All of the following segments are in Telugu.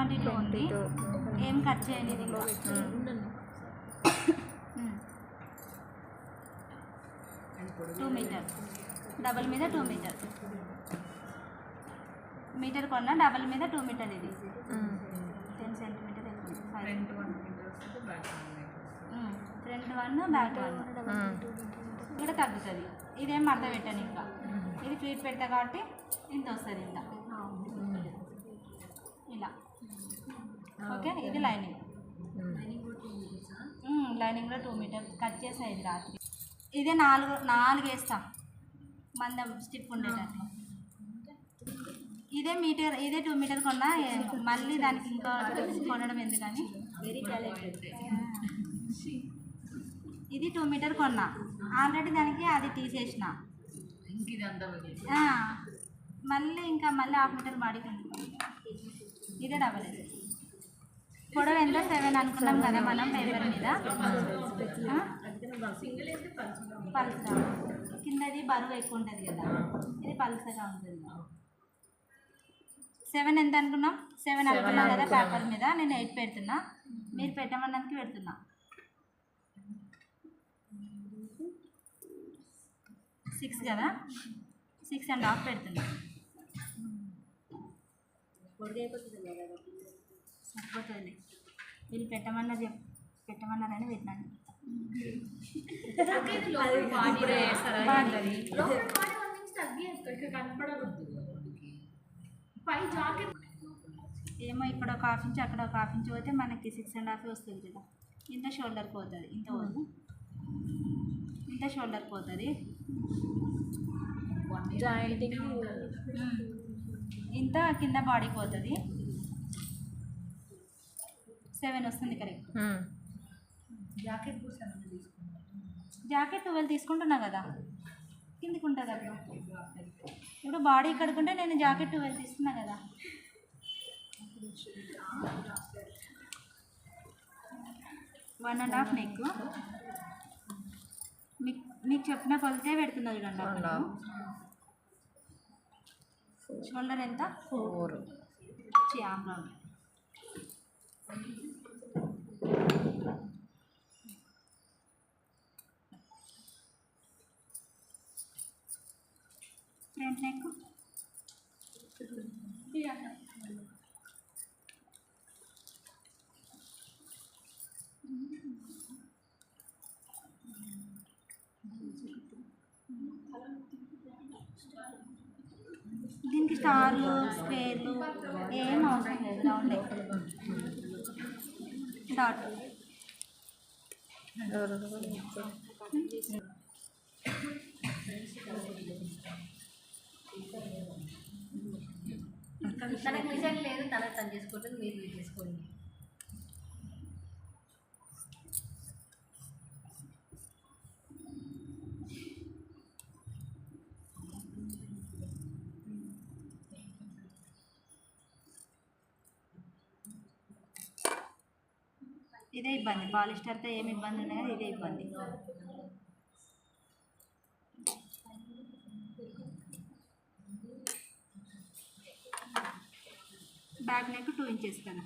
22 ఉంది. ఏం కట్ చేయండి ఇది 2 మీటర్ డబల్ మీద 2 మీటర్ మీటర్ కొన్న డబల్ మీద 2 మీటర్ ఇది 10 సెంటీమీటర్ ఫ్రంట్ 1 బ్యాక్ 1 కూడా తగ్గుతుంది. ఇదేం మడత పెట్టాను ఇంకా ఇది ఫ్లీట్ పెడతా కాబట్టి ఇంత వస్తుంది ఇంత ఇలా. ఓకే ఇది లైనింగ్ లైనింగ్లో 2 మీటర్ కట్ చేసా ఇది రాత్రి. ఇదే 4 వేస్తా మందం స్టిప్ ఉండేటట్లు. ఇదే మీటర్ ఇదే 2 మీటర్ కొన్నా మళ్ళీ దానికి ఇంకా కొనడం ఎందుకని ఇది 2 మీటర్ కొన్నా ఆల్రెడీ దానికి అది తీసేసిన మళ్ళీ హాఫ్ మీటర్ బాడీకి ఇదే డబల్ ఇది. పొడవు ఎంత 7 అనుకున్నాం కదా మనం పేపర్ మీద. పల్సగా కిందది బరువు ఎక్కువ ఉంటుంది కదా ఇది పల్సగా ఉంటుంది. 7 ఎంత అనుకున్నాం 7 అనుకున్నాం కదా పేపర్ మీద. నేను 8 పెడుతున్నా మీరు పెట్టమన్నందుకు పెడుతున్నా. 6 కదా 6.5 పెడుతున్నా. సరిపోతుంది వీళ్ళు పెట్టమన్నారని పెట్టినాను. ఏమో ఇక్కడ ఒక హాఫ్ ఇంచ్ అక్కడ ఒక హాఫ్ ఇంచ్ పోతే మనకి 6.5 వస్తుంది కదా. ఇంత షోల్డర్ పోతుంది ఇంత షోల్డర్ పోతుంది ఇంత కింద బాడీ పోతుంది. 7 వస్తుంది కరెక్ట్. జాకెట్ 12 తీసుకుంటున్నా కదా కిందికి ఉంటుంది అప్పుడు. ఇప్పుడు బాడీ ఇక్కడికి ఉంటే నేను జాకెట్ 12 తీసుకున్నా కదా. వన్ అండ్ హాఫ్ నెక్ మీకు చెప్పిన కొలితే పెడుతున్నా చూడండి. షోల్డర్ ఎంత 4 ఆమ్లా ఫ్రంట్ నెక్ దీనికి స్టార్లు స్క్వేర్లు ఏం అవసరం లేదు. రౌండ్ డాట్ తనకు డిజైన్ లేదు తనకు తను చేసుకుంటుంది మీరు చేసుకోండి. ఇదే ఇబ్బంది. పాలిస్టర్తో ఏమి ఇబ్బంది ఉన్నాయి కదా ఇదే ఇబ్బంది. బ్యాక్ నెక్ 2 ఇంచెస్ కదా.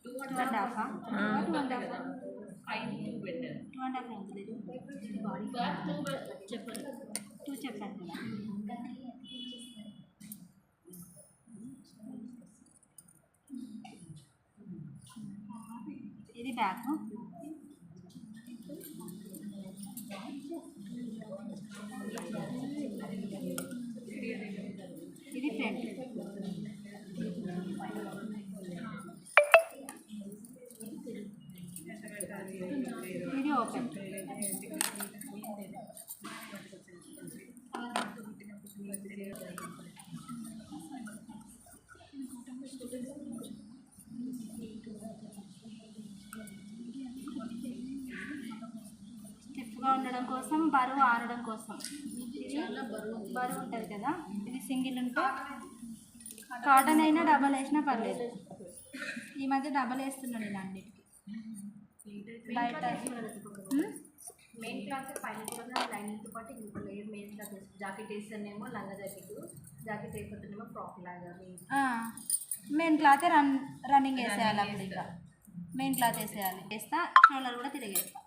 టూ అండ్ హాఫ్ చెప్పండి 2 చెప్పండి కదా. ఇది బ్యాక్ ఇది ఫ్రంట్. ఇది ఓపెన్. స్టిఫ్గా ఉండడం కోసం బరువు ఆరడం కోసం బరువు ఉంటుంది కదా. ఇది సింగిల్ ఉంటే కాటన్ అయినా డబల్ వేసినా పర్లేదు. ఈ మధ్య డబల్ వేస్తున్నాను ఇలా అన్నిటికీ. బయట మెయిన్ క్లాత్ పైన కూడా లైనింగ్తో పాటు ఇంకో లేయర్ మెయిన్ ఇట్లా జాకెట్ వేస్తేనేమో లంగా జాకెట్ అయిపోతేనేమో ఫ్రాక్ లాగా మెయిన్ క్లాత్ రన్నింగ్ వేసేయాలి. అప్పుడు ఇంకా మెయిన్ క్లాత్ వేసేయాలి. వేస్తా షోల్డర్ కూడా తిరిగేస్తా.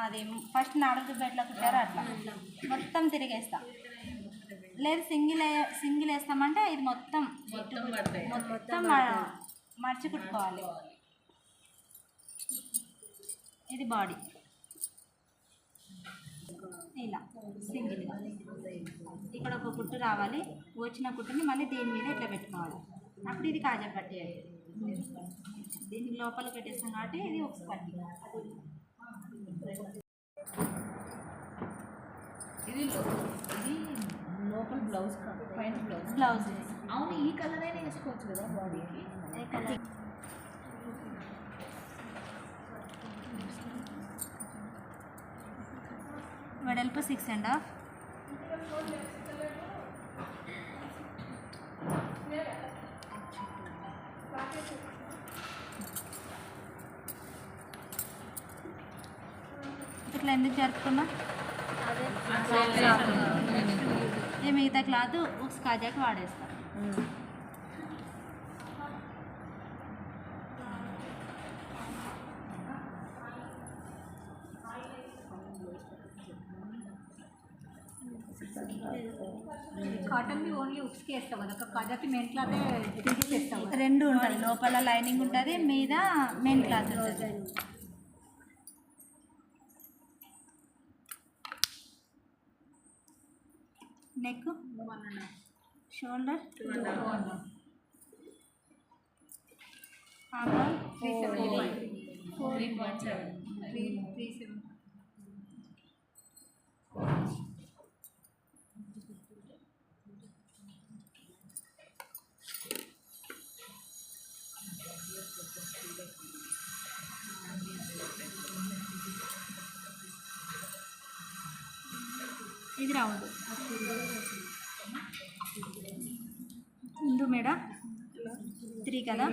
అది ఫస్ట్ నాడలు బెట్ల కుట్టారు అట్లా మొత్తం తిరిగేస్తా. లేదు సింగిల్ వేస్తామంటే ఇది మొత్తం మర్చి కుట్టుకోవాలి. ఇది బాడీ ఇలా సింగిల్గా ఇక్కడ ఒక కుట్టు రావాలి. వచ్చిన కుట్టుని మళ్ళీ దీని మీద ఇట్లా పెట్టుకోవాలి. అప్పుడు ఇది కాజా పట్టి అయ్యింది. దీన్ని లోపల పెట్టేస్తాం కాబట్టి ఇది ఒక పట్టి. ఇది లోపల బ్లౌజ్ కాదు, పైన బ్లౌజ్. అవును, ఈ కలర్ అయినా వేసుకోవచ్చు కదా బాడీకి. ఏ కలర్? వెడల్పు 6.5. ఇట్లా ఎందుకు జరుపుకున్నా? ఈ మిగతా క్లాత్ ఉక్స్ కాజాకి వాడేస్తాం. కాటన్ ఓన్లీ ఉక్స్కి వేస్తావు కదా, కాజాకి మెయిన్ క్లాత్ తీసేస్తావు. రెండు ఉంటుంది, లోపల లైనింగ్ ఉంటుంది, మీద మెయిన్ క్లాత్ ఉంటుంది. Neck, shoulder, arm 375. ఇది రౌండ్ ముందు మేడ 3 కదా.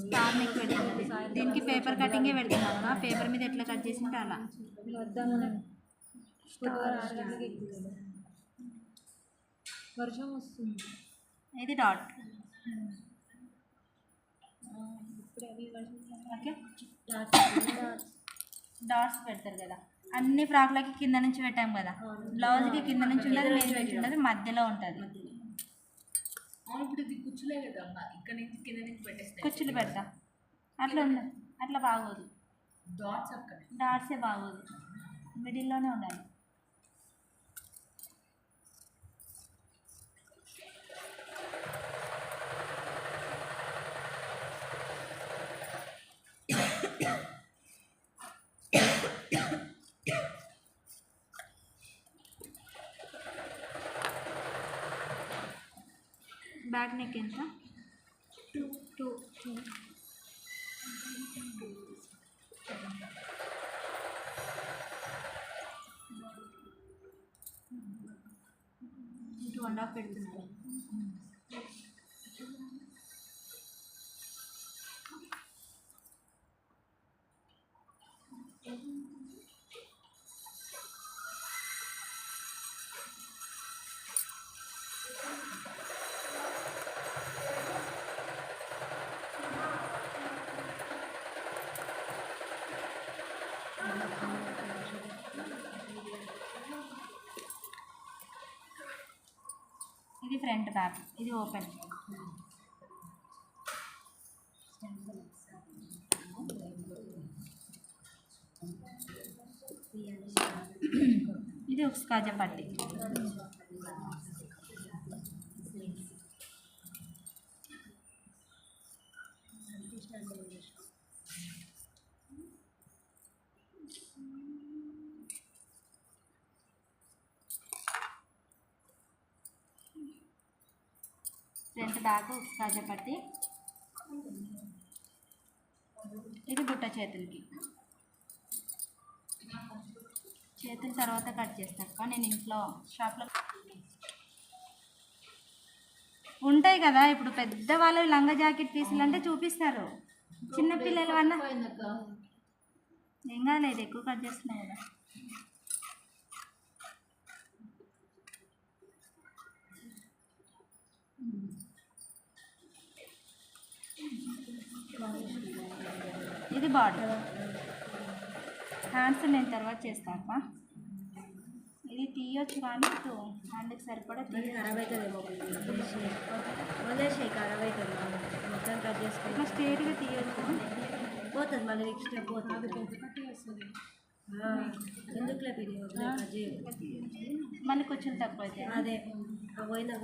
స్టార్ నెక్ పెడుతుంది. దీనికి పేపర్ కటింగే పెడుతున్నాం కదా. పేపర్ మీద ఎట్లా కట్ చేసింటే అలా. వర్షం వస్తుంది. ఇది డాట్. ఓకే, డాట్స్ పెడతారు కదా. అన్ని ఫ్రాక్లకి కింద నుంచి పెట్టాం కదా. బ్లౌజ్కి కింద నుంచి ఉండదు, మీద పెట్టి ఉండదు, మధ్యలో ఉంటుంది. ఇప్పుడు ఇది కుచ్చులే కదా, ఇక్కడ నుంచి కింద నుంచి పెట్టేస్తే కుచ్చులు పెడతా. అట్లా ఉండదు, అట్లా బాగోదు. డాట్స్ అక్కడ డాట్సే బాగోదు, మిడిల్లోనే ఉండాలి. బ్యాక్ నెక్ ఎంత? 2. ఇంటూ 1.5 పెడుతున్నారు. ఇది ఫ్రంట్ బ్యాక్, ఇది ఓపెన్. ఇది ఉక్స్ కాజా పట్టి. ఫ్రంట్ బ్యాక్ ఉక్స్ కాజా పట్టి. ఇది బుట్ట చేతులకి. చేతుల తర్వాత కట్ చేస్తాక నేను ఇంట్లో షాప్లో ఉంటాయి కదా, ఇప్పుడు పెద్దవాళ్ళు లంగా జాకెట్ పీసులు అంటే చూపిస్తారు. చిన్న పిల్లలు అన్న ఏం కాలేదు, ఎక్కువ కట్ చేస్తున్నాయి కదా. ఇది బాడీ. హ్యాండ్స్ నేను తర్వాత చేస్తాను. ఇది తీయొచ్చు కానీ ఇటు హ్యాండ్కి సరిపడా ఖరాబ్ అవుతుందేమో, వదిలేసి ఖరాబ్ అవుతుంది, మొత్తం కట్ చేసుకుని ఇట్లా స్ట్రేట్గా తీయొచ్చు. పోతుంది మళ్ళీ నెక్స్ట్ స్టెప్ పోతుంది. ఎందుకులే పిడి కట్ చేయాలి, మళ్ళీ కొంచెం తక్కువ అవుతాయి. అదే పోయినా